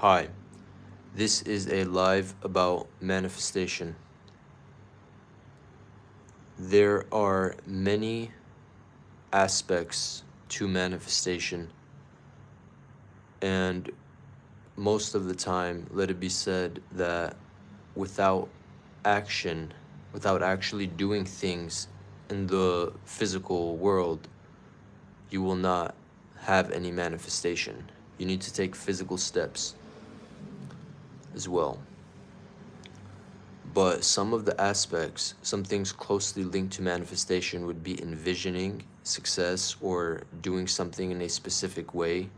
Hi, this is a live about manifestation. There are many aspects to manifestation, and most of the time, let it be said that without action, without actually doing things in the physical world, you will not have any manifestation. You need to take physical steps as well. But some of the aspects, some things closely linked to manifestation would be envisioning success or doing something in a specific way.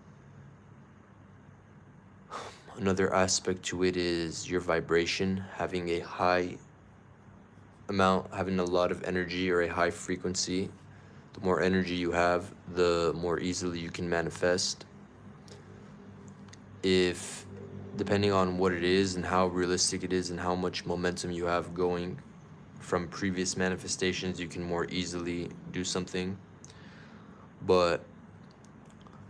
Another aspect to it is your vibration, having a high amount, having a lot of energy or a high frequency. The more energy you have, the more easily you can manifest. If, depending on what it is and how realistic it is and how much momentum you have going from previous manifestations, you can more easily do something. But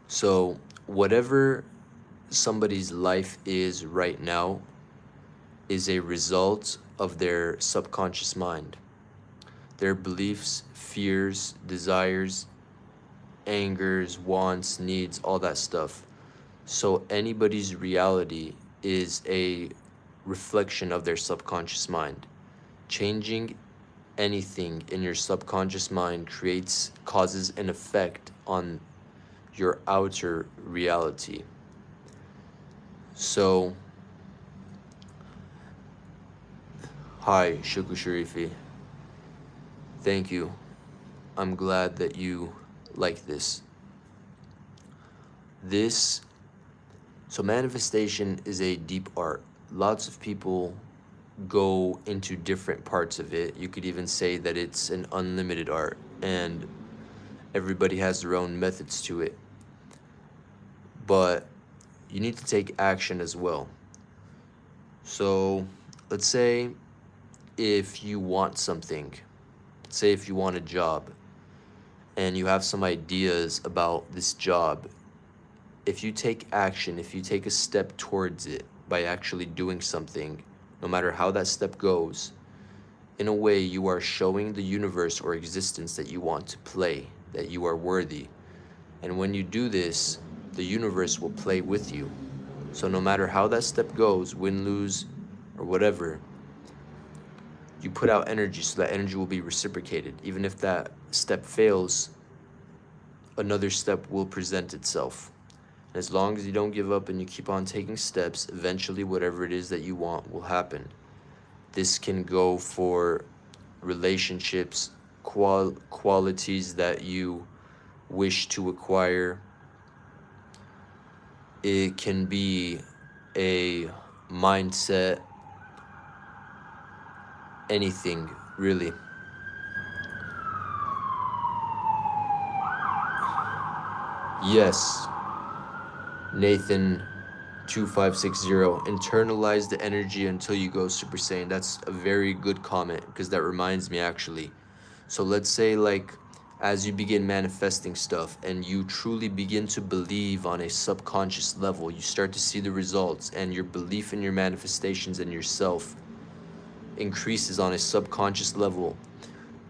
so, whatever somebody's life is right now is a result of their subconscious mind, their beliefs, fears, desires, angers, wants, needs, all that stuff. So, anybody's reality is a reflection of their subconscious mind. Changing anything in your subconscious mind causes an effect on your outer reality. So, hi, Shuku Sharifi. Thank you. I'm glad that you like this. This, so manifestation is a deep art. Lots of people go into different parts of it. You could even say that it's an unlimited art, and everybody has their own methods to it. But you need to take action as well. So, let's say if you want something, say if you want a job, and you have some ideas about this job, if you take action, if you take a step towards it by actually doing something, no matter how that step goes, in a way you are showing the universe or existence that you want to play, that you are worthy. And when you do this, the universe will play with you. So no matter how that step goes, win, lose, or whatever, you put out energy so that energy will be reciprocated. Even if that step fails, another step will present itself. And as long as you don't give up and you keep on taking steps, eventually whatever it is that you want will happen. This can go for relationships, qualities that you wish to acquire. It can be a mindset, anything really. Yes, Nathan 2560, internalize the energy until you go Super Saiyan. That's a very good comment because that reminds me actually. So let's say like as you begin manifesting stuff and you truly begin to believe on a subconscious level, you start to see the results and your belief in your manifestations and yourself increases on a subconscious level.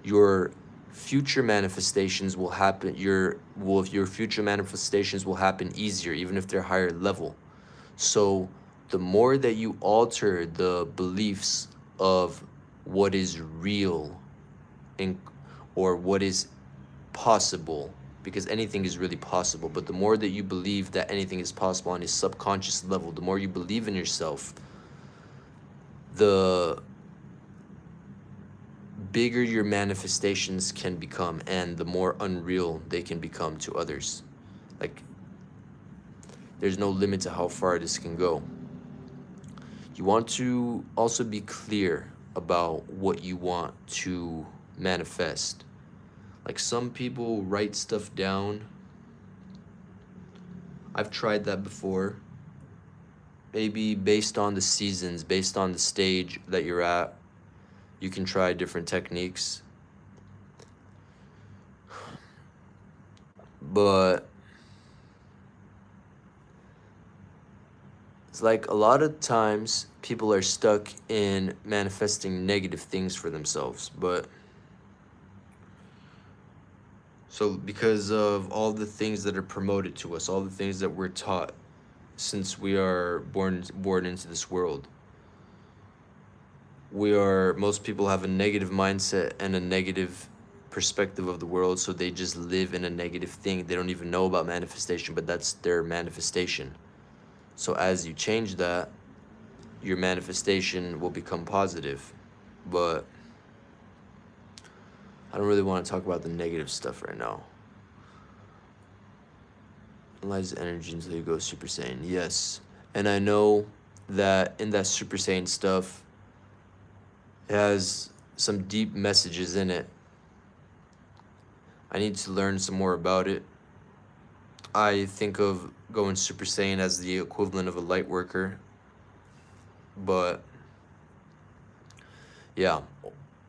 Your future manifestations will happen your future manifestations will happen easier even if they're higher level. So the more that you alter the beliefs of what is real and or what is possible, because anything is really possible, but the more that you believe that anything is possible on a subconscious level, the more you believe in yourself, the bigger your manifestations can become and the more unreal they can become to others. Like, there's no limit to how far this can go. You want to also be clear about what you want to manifest. Like, some people write stuff down. I've tried that before. Maybe based on the seasons, based on the stage that you're at, you can try different techniques. But it's like a lot of times people are stuck in manifesting negative things for themselves, but so because of all the things that are promoted to us, all the things that we're taught since we are born into this world, most people have a negative mindset and a negative perspective of the world, so they just live in a negative thing. They don't even know about manifestation, but that's their manifestation. So as you change that, your manifestation will become positive. But I don't really want to talk about the negative stuff right now. Analyze energy until you go Super Saiyan. Yes. And I know that in that Super Saiyan stuff, it has some deep messages in it. I need to learn some more about it. I think of going Super Saiyan as the equivalent of a light worker. But yeah,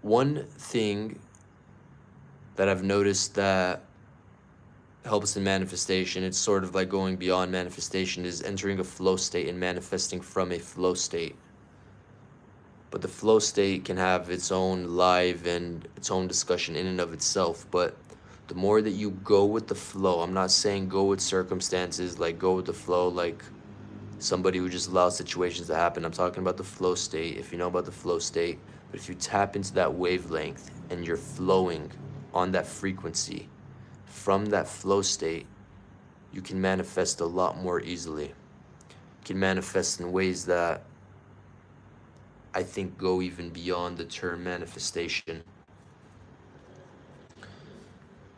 one thing that I've noticed that helps in manifestation, it's sort of like going beyond manifestation, is entering a flow state and manifesting from a flow state. But the flow state can have its own live and its own discussion in and of itself. But the more that you go with the flow, I'm not saying go with circumstances, like go with the flow, like somebody who just allows situations to happen. I'm talking about the flow state, if you know about the flow state. But if you tap into that wavelength and you're flowing on that frequency, from that flow state, you can manifest a lot more easily. You can manifest in ways that I think go even beyond the term manifestation.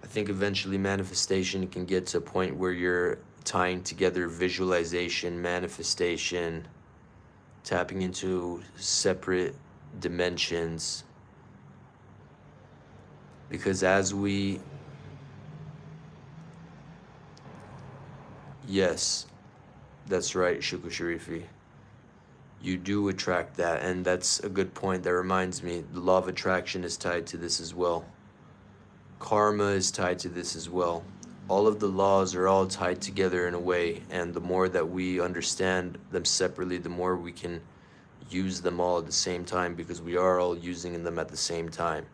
I think eventually manifestation can get to a point where you're tying together visualization, manifestation, tapping into separate dimensions. Because yes, that's right, Shuku Sharifi. You do attract that, and that's a good point. That reminds me, the law of attraction is tied to this as well. Karma is tied to this as well. All of the laws are all tied together in a way, and the more that we understand them separately, the more we can use them all at the same time, because we are all using them at the same time.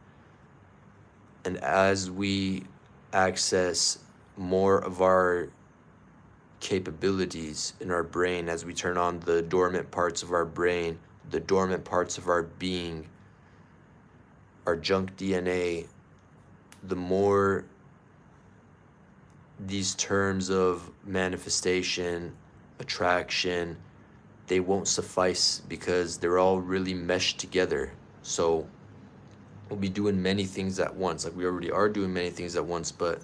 And as we access more of our capabilities in our brain, as we turn on the dormant parts of our brain, the dormant parts of our being, our junk DNA, the more these terms of manifestation, attraction, they won't suffice, because they're all really meshed together. So we'll be doing many things at once, like we already are doing many things at once. But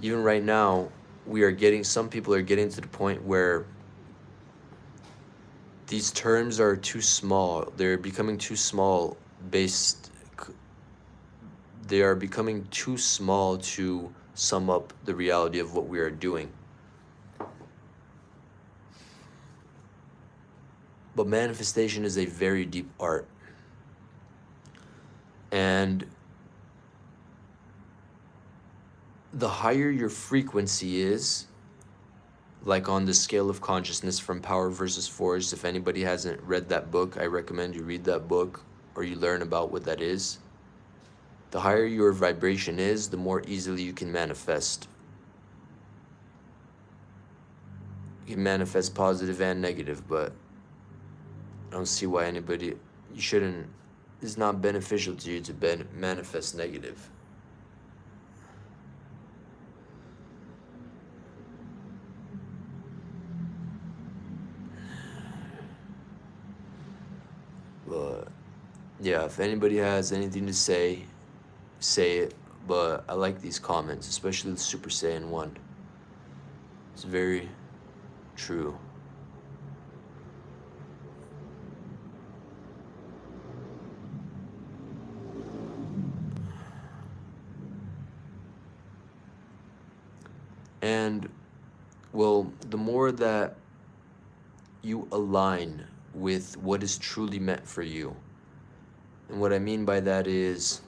even right now, some people are getting to the point where these terms are too small. They're becoming too small they are becoming too small to sum up the reality of what we are doing. But manifestation is a very deep art. And the higher your frequency is, like on the scale of consciousness from Power versus Force, if anybody hasn't read that book, I recommend you read that book or you learn about what that is. The higher your vibration is, the more easily you can manifest. You can manifest positive and negative, but I don't see why it's not beneficial to you to manifest negative. But yeah, if anybody has anything to say it. But I like these comments, especially the Super Saiyan one. It's very true. And well, the more that you align with what is truly meant for you, and what I mean by that is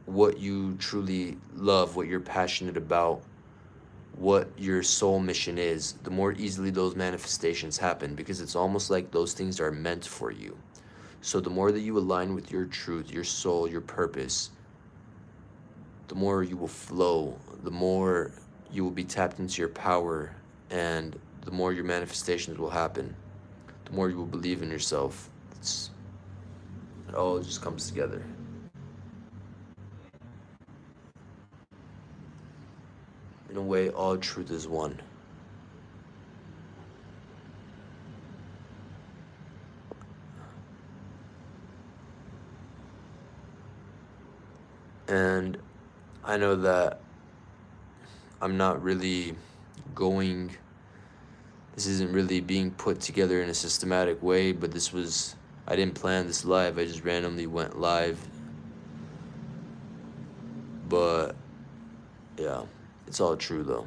what you truly love, what you're passionate about, what your soul mission is, the more easily those manifestations happen, because it's almost like those things are meant for you. So the more that you align with your truth, your soul, your purpose, the more you will flow, the more you will be tapped into your power, and the more your manifestations will happen, the more you will believe in yourself. It all just comes together. In a way, all truth is one. And I know that I'm not really going, this isn't really being put together in a systematic way, but I didn't plan this live, I just randomly went live. But yeah, it's all true though.